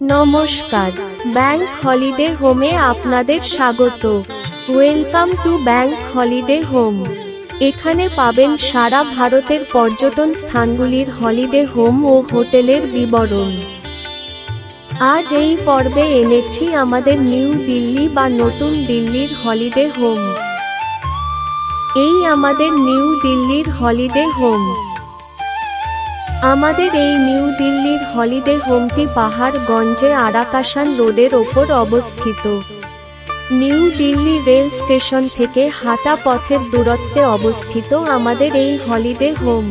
নমস্কার, bank holiday হোমে আপনাদের স্বাগত। Welcome to bank holiday home. এখানে পাবেন সারা ভারতের পর্যটন স্থানগুলির হলিডে হোম ও হোটেলের বিবরণ। আজ এই পর্বে এনেছি আমাদের নিউ দিল্লি বা নতুন দিল্লির হলিডে হোম। এই আমাদের নিউ দিল্লির হলিডে হোম। আমাদের এই নিউ দিল্লির হলিডে হোমটি পাহাড়গঞ্জে আরাকাসান রোডের ওপর অবস্থিত। নিউ দিল্লি রেল স্টেশন থেকে হাঁটা পথের দূরত্বে অবস্থিত আমাদের এই হলিডে হোম।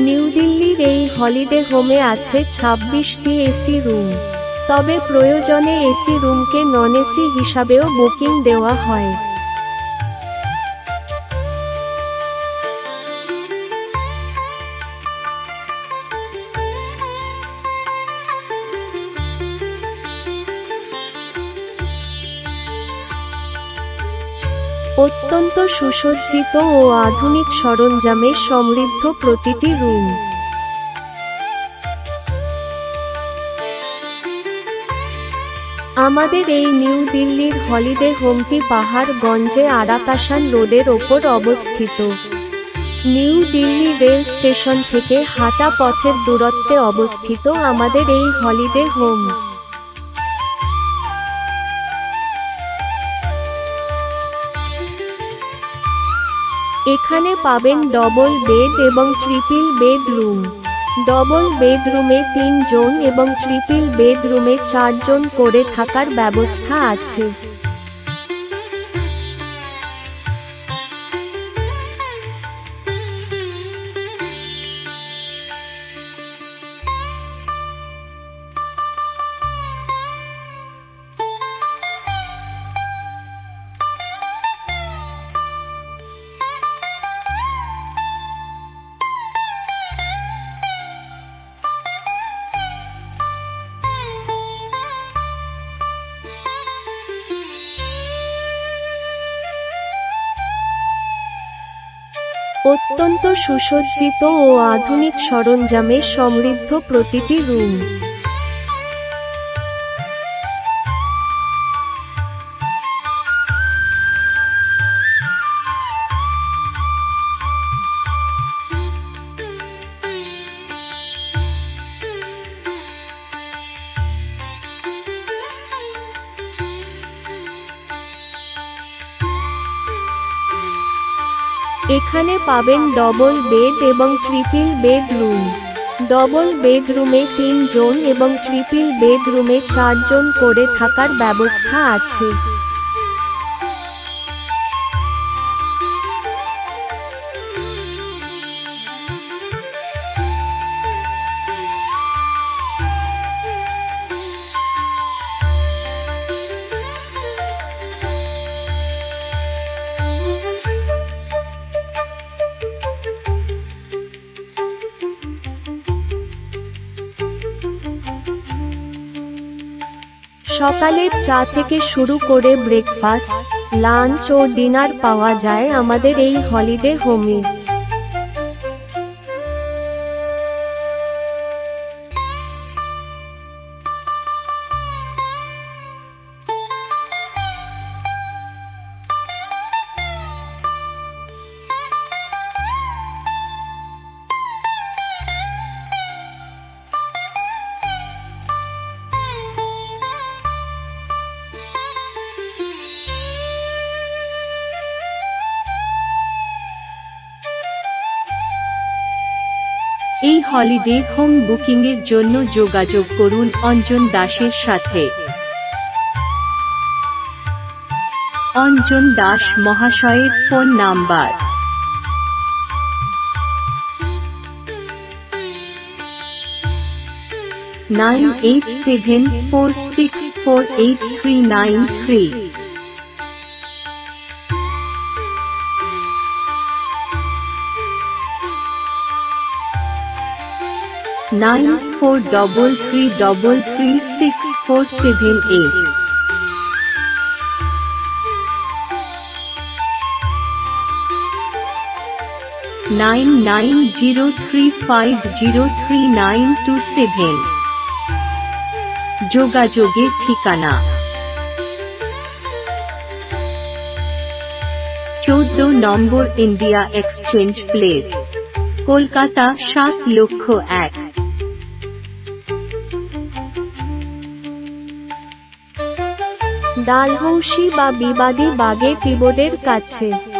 নিউ দিল্লির এই হলিডে হোমে আছে 26টি এসি রুম, তবে প্রয়োজনে এসি রুমকে নন এসি হিসাবেও বুকিং দেওয়া হয়। অত্যন্ত সুসজ্জিত ও আধুনিক সরঞ্জামে সমৃদ্ধ প্রতিটি রুম। আমাদের এই নিউ দিল্লির হলিডে হোমটি পাহাড়গঞ্জে আরাকাসান রোডের ওপর অবস্থিত। নিউ দিল্লি রেল স্টেশন থেকে হাঁটা পথের দূরত্বে অবস্থিত আমাদের এই হলিডে হোম। এখানে পাবেন ডবল বেড এবং ট্রিপল বেডরুম। ডবল বেডরুমে 3 জন এবং ট্রিপল বেডরুমে 4 জন করে থাকার ব্যবস্থা আছে। অত্যন্ত সুসজ্জিত ও আধুনিক সরঞ্জামে সমৃদ্ধ প্রতিটি রুম। এখানে পাবেন ডবল বেড এবং ট্রিপল বেডরুম। ডবল বেডরুমে 3 জন এবং ট্রিপল বেডরুমে 4 জন করে থাকার ব্যবস্থা আছে। সকালের চা থেকে শুরু করে ব্রেকফাস্ট, লাঞ্চ ও ডিনার পাওয়া যায় আমাদের এই হলিডে হোমে। এই হলিডে হোম বুকিংয়ের জন্য যোগাযোগ করুন অঞ্জন দাসের সাথে। অঞ্জন দাস মহাশয়ের ফোন নাম্বার 9874648393, 9433336478। 9903503927। যোগাযোগের ঠিকানা 14 নম্বর ইন্ডিয়া এক্সচেঞ্জ প্লেস, কলকাতা ৭,০০,০০০। ডালহৌসি বা বিবাদী বাগে টিবোদের কাছে।